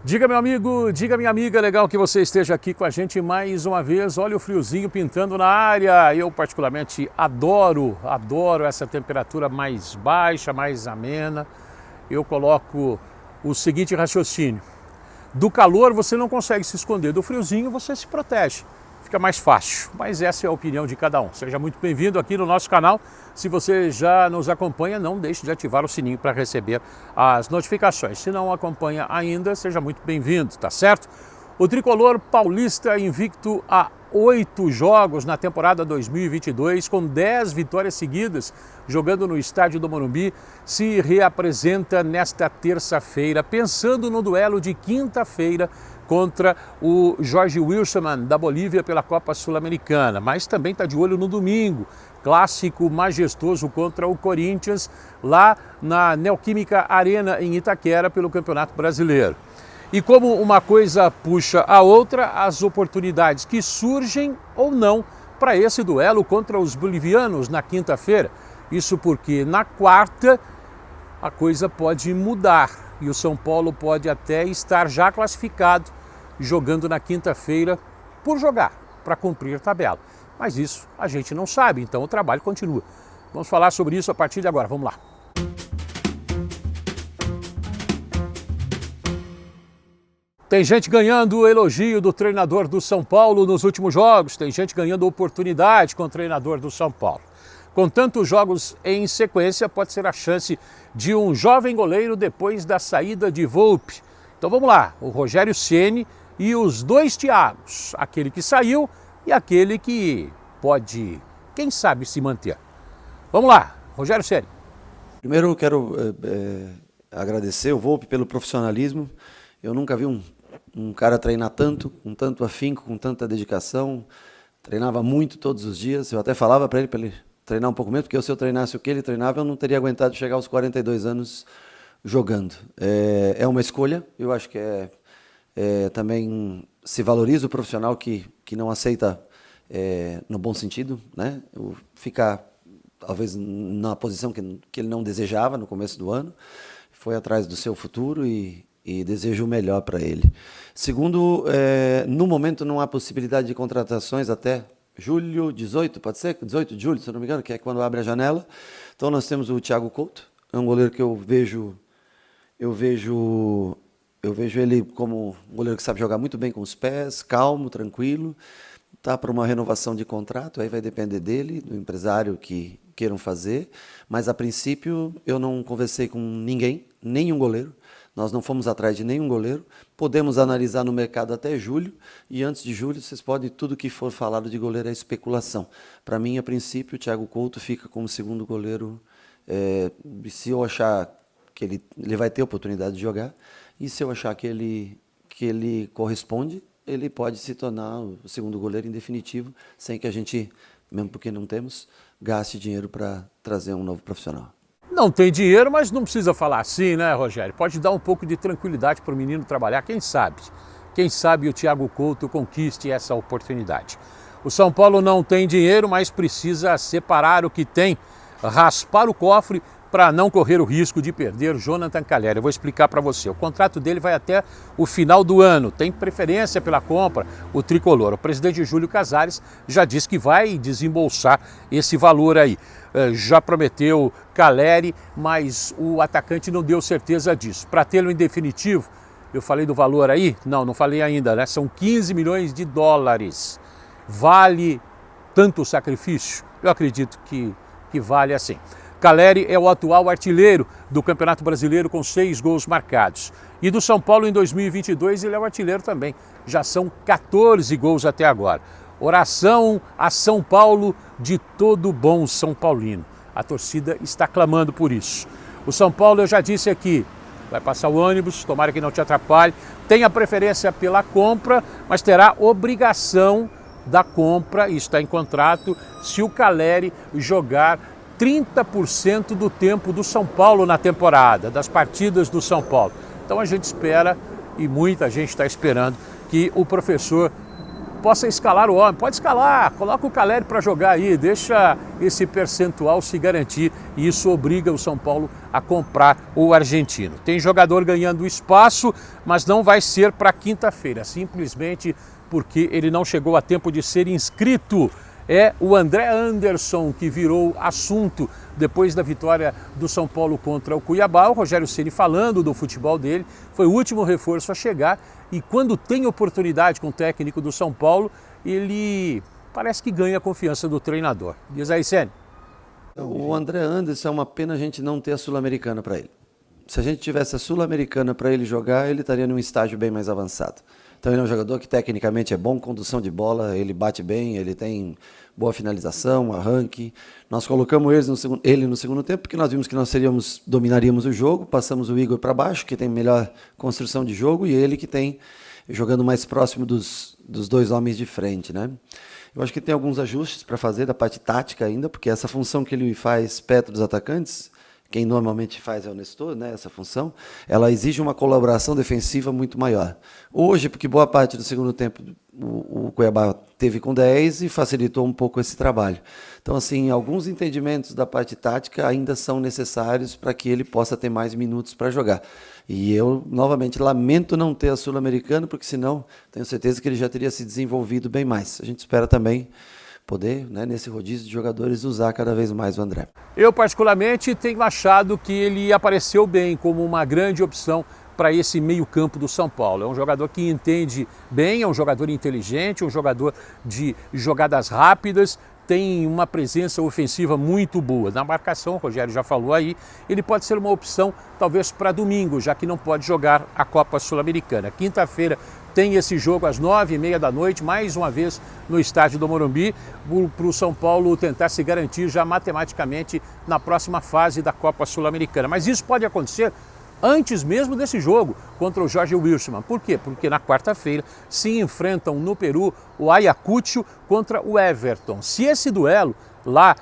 Diga, meu amigo, diga, minha amiga, legal que você esteja aqui com a gente mais uma vez. Olha o friozinho pintando na área. Eu particularmente adoro essa temperatura mais baixa, mais amena. Eu coloco o seguinte raciocínio: do calor você não consegue se esconder, do friozinho você se protege. Fica mais fácil, mas essa é a opinião de cada um. Seja muito bem-vindo aqui no nosso canal. Se você já nos acompanha, não deixe de ativar o sininho para receber as notificações. Se não acompanha ainda, seja muito bem-vindo, tá certo? O tricolor paulista invicto a 8 jogos na temporada 2022, com 10 vitórias seguidas, jogando no estádio do Morumbi, se reapresenta nesta terça-feira, pensando no duelo de quinta-feira contra o Jorge Wilstermann da Bolívia pela Copa Sul-Americana, mas também está de olho no domingo, clássico majestoso contra o Corinthians, lá na Neoquímica Arena em Itaquera pelo Campeonato Brasileiro. E como uma coisa puxa a outra, as oportunidades que surgem ou não para esse duelo contra os bolivianos na quinta-feira. Isso porque na quarta a coisa pode mudar e o São Paulo pode até estar já classificado, jogando na quinta-feira por jogar, para cumprir tabela. Mas isso a gente não sabe, então o trabalho continua. Vamos falar sobre isso a partir de agora, vamos lá. Tem gente ganhando o elogio do treinador do São Paulo nos últimos jogos, tem gente ganhando oportunidade com o treinador do São Paulo. Com tantos jogos em sequência, pode ser a chance de um jovem goleiro depois da saída de Volpi. Então vamos lá, o Rogério Ceni e os dois Thiagos, aquele que saiu e aquele que pode, quem sabe, se manter. Vamos lá, Rogério Ceni. Primeiro eu quero agradecer o Volpi pelo profissionalismo. Eu nunca vi um cara treinar tanto, com tanto afinco, com tanta dedicação. Treinava muito todos os dias. Eu até falava para ele treinar um pouco menos, porque se eu treinasse o que ele treinava, eu não teria aguentado chegar aos 42 anos jogando. É uma escolha, eu acho que também se valoriza o profissional que não aceita, no bom sentido, né? Ficar, talvez, na posição que ele não desejava no começo do ano. Foi atrás do seu futuro e desejo o melhor para ele. Segundo, no momento não há possibilidade de contratações até julho 18, pode ser? 18 de julho, se eu não me engano, que é quando abre a janela. Então nós temos o Thiago Couto, é um goleiro que eu vejo ele como um goleiro que sabe jogar muito bem com os pés, calmo, tranquilo. Está para uma renovação de contrato, aí vai depender dele, do empresário que queiram fazer. Mas a princípio eu não conversei com ninguém, nenhum goleiro. Nós não fomos atrás de nenhum goleiro. Podemos analisar no mercado até julho, e antes de julho vocês podem, tudo que for falado de goleiro é especulação. Para mim, a princípio, o Thiago Couto fica como segundo goleiro. Se eu achar que ele vai ter oportunidade de jogar, e se eu achar que ele corresponde, ele pode se tornar o segundo goleiro em definitivo, sem que a gente, mesmo porque não temos, gaste dinheiro para trazer um novo profissional. Não tem dinheiro, mas não precisa falar assim, né, Rogério? Pode dar um pouco de tranquilidade para o menino trabalhar, quem sabe? Quem sabe o Thiago Couto conquiste essa oportunidade. O São Paulo não tem dinheiro, mas precisa separar o que tem, raspar o cofre para não correr o risco de perder Jonathan Calleri. Eu vou explicar para você. O contrato dele vai até o final do ano, tem preferência pela compra, o tricolor. O presidente Júlio Casares já disse que vai desembolsar esse valor aí. Já prometeu Calleri, mas o atacante não deu certeza disso. Para tê-lo em definitivo, eu falei do valor aí? Não falei ainda, né? São 15 milhões de dólares. Vale tanto sacrifício? Eu acredito que vale assim. Calleri é o atual artilheiro do Campeonato Brasileiro com 6 gols marcados. E do São Paulo em 2022 ele é o artilheiro também. Já são 14 gols até agora. Oração a São Paulo de todo bom São Paulino. A torcida está clamando por isso. O São Paulo, eu já disse aqui, vai passar o ônibus, tomara que não te atrapalhe. Tem a preferência pela compra, mas terá obrigação da compra, e está em contrato, se o Calleri jogar 30% do tempo do São Paulo na temporada, das partidas do São Paulo. Então a gente espera, e muita gente está esperando, que o professor possa escalar o homem. Pode escalar, coloca o Caleri para jogar aí, deixa esse percentual se garantir e isso obriga o São Paulo a comprar o argentino. Tem jogador ganhando espaço, mas não vai ser para quinta-feira, simplesmente porque ele não chegou a tempo de ser inscrito. É o André Anderson que virou assunto depois da vitória do São Paulo contra o Cuiabá. O Rogério Ceni falando do futebol dele, foi o último reforço a chegar e quando tem oportunidade com o técnico do São Paulo, ele parece que ganha a confiança do treinador. Diz aí, Ceni. O André Anderson é uma pena a gente não ter a Sul-Americana para ele. Se a gente tivesse a Sul-Americana para ele jogar, ele estaria num estágio bem mais avançado. Então ele é um jogador que tecnicamente é bom, condução de bola, ele bate bem, ele tem boa finalização, arranque. Nós colocamos ele no segundo tempo porque nós vimos que nós dominaríamos o jogo, passamos o Igor para baixo, que tem melhor construção de jogo, e ele que tem jogando mais próximo dos dois homens de frente, né? Eu acho que tem alguns ajustes para fazer da parte tática ainda, porque essa função que ele faz perto dos atacantes, quem normalmente faz é o Nestor, né, essa função, ela exige uma colaboração defensiva muito maior. Hoje, porque boa parte do segundo tempo o Cuiabá teve com 10 e facilitou um pouco esse trabalho. Então, assim, alguns entendimentos da parte tática ainda são necessários para que ele possa ter mais minutos para jogar. E eu, novamente, lamento não ter a Sul-Americana, porque senão tenho certeza que ele já teria se desenvolvido bem mais. A gente espera também poder, né, nesse rodízio de jogadores, usar cada vez mais o André. Eu, particularmente, tenho achado que ele apareceu bem como uma grande opção para esse meio-campo do São Paulo. É um jogador que entende bem, é um jogador inteligente, um jogador de jogadas rápidas, tem uma presença ofensiva muito boa. Na marcação, o Rogério já falou aí, ele pode ser uma opção talvez para domingo, já que não pode jogar a Copa Sul-Americana. Quinta-feira tem esse jogo às 9h30 da noite, mais uma vez no estádio do Morumbi, para o São Paulo tentar se garantir já matematicamente na próxima fase da Copa Sul-Americana. Mas isso pode acontecer antes mesmo desse jogo contra o Jorge Wilstermann. Por quê? Porque na quarta-feira se enfrentam no Peru o Ayacucho contra o Everton. Se esse duelo lá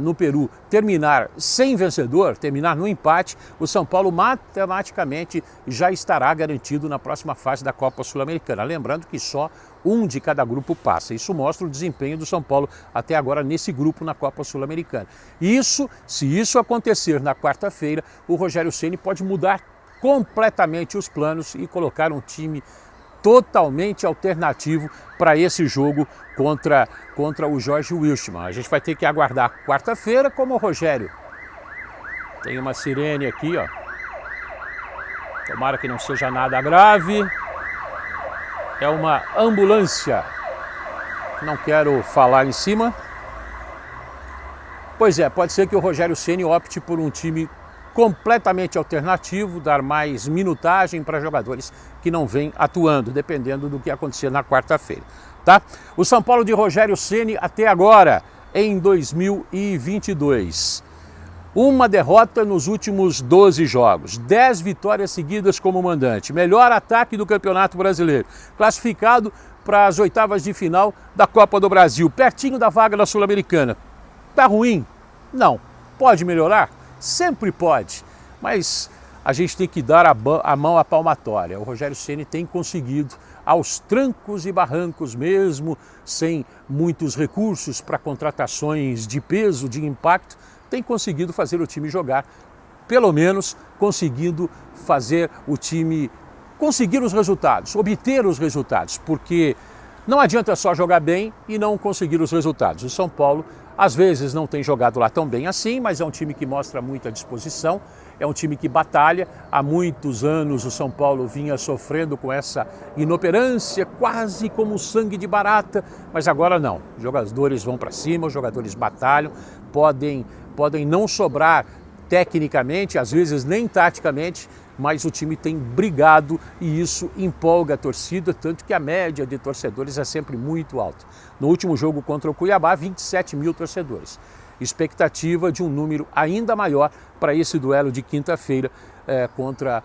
no Peru terminar sem vencedor, terminar no empate, o São Paulo matematicamente já estará garantido na próxima fase da Copa Sul-Americana. Lembrando que só um de cada grupo passa. Isso mostra o desempenho do São Paulo até agora nesse grupo na Copa Sul-Americana. Se isso acontecer na quarta-feira, o Rogério Ceni pode mudar completamente os planos e colocar um time totalmente alternativo para esse jogo contra o Jorge Wilstermann. A gente vai ter que aguardar quarta-feira, como o Rogério. Tem uma sirene aqui, ó. Tomara que não seja nada grave. É uma ambulância. Não quero falar em cima. Pois é, pode ser que o Rogério Ceni opte por um time completamente alternativo, dar mais minutagem para jogadores que não vêm atuando, dependendo do que acontecer na quarta-feira, tá? O São Paulo de Rogério Ceni até agora, em 2022. Uma derrota nos últimos 12 jogos, 10 vitórias seguidas como mandante, melhor ataque do Campeonato Brasileiro, classificado para as oitavas de final da Copa do Brasil, pertinho da vaga da Sul-Americana. Tá ruim? Não. Pode melhorar? Sempre pode, mas a gente tem que dar a mão à palmatória. O Rogério Ceni tem conseguido, aos trancos e barrancos mesmo, sem muitos recursos para contratações de peso, de impacto, tem conseguido fazer o time jogar, pelo menos conseguindo fazer o time conseguir os resultados, obter os resultados, porque não adianta só jogar bem e não conseguir os resultados. O São Paulo, às vezes, não tem jogado lá tão bem assim, mas é um time que mostra muita disposição, é um time que batalha. Há muitos anos o São Paulo vinha sofrendo com essa inoperância, quase como sangue de barata, mas agora não. Os jogadores vão para cima, os jogadores batalham, podem não sobrar tecnicamente, às vezes nem taticamente, mas o time tem brigado e isso empolga a torcida, tanto que a média de torcedores é sempre muito alta. No último jogo contra o Cuiabá, 27 mil torcedores. Expectativa de um número ainda maior para esse duelo de quinta-feira contra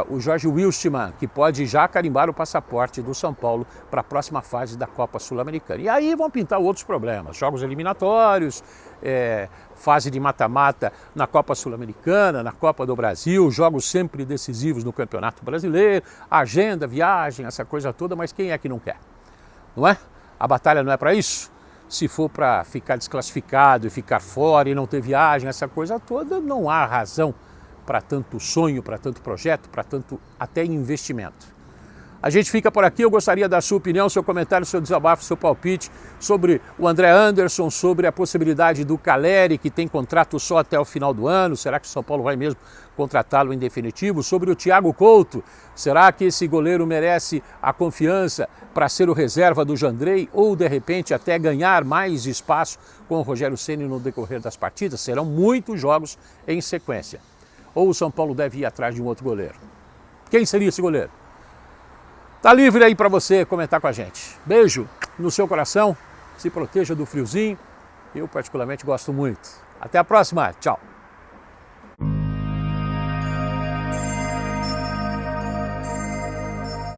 o Jorge Wilstermann, que pode já carimbar o passaporte do São Paulo para a próxima fase da Copa Sul-Americana. E aí vão pintar outros problemas, jogos eliminatórios, fase de mata-mata na Copa Sul-Americana, na Copa do Brasil, jogos sempre decisivos no Campeonato Brasileiro, agenda, viagem, essa coisa toda, mas quem é que não quer? Não é? A batalha não é para isso? Se for para ficar desclassificado e ficar fora e não ter viagem, essa coisa toda, não há razão para tanto sonho, para tanto projeto, para tanto até investimento. A gente fica por aqui, eu gostaria da sua opinião, seu comentário, seu desabafo, seu palpite sobre o André Anderson, sobre a possibilidade do Caleri, que tem contrato só até o final do ano, será que o São Paulo vai mesmo contratá-lo em definitivo? Sobre o Thiago Couto, será que esse goleiro merece a confiança para ser o reserva do Jandrei ou, de repente, até ganhar mais espaço com o Rogério Ceni no decorrer das partidas? Serão muitos jogos em sequência. Ou o São Paulo deve ir atrás de um outro goleiro? Quem seria esse goleiro? Tá livre aí para você comentar com a gente. Beijo no seu coração, se proteja do friozinho, eu particularmente gosto muito. Até a próxima, tchau!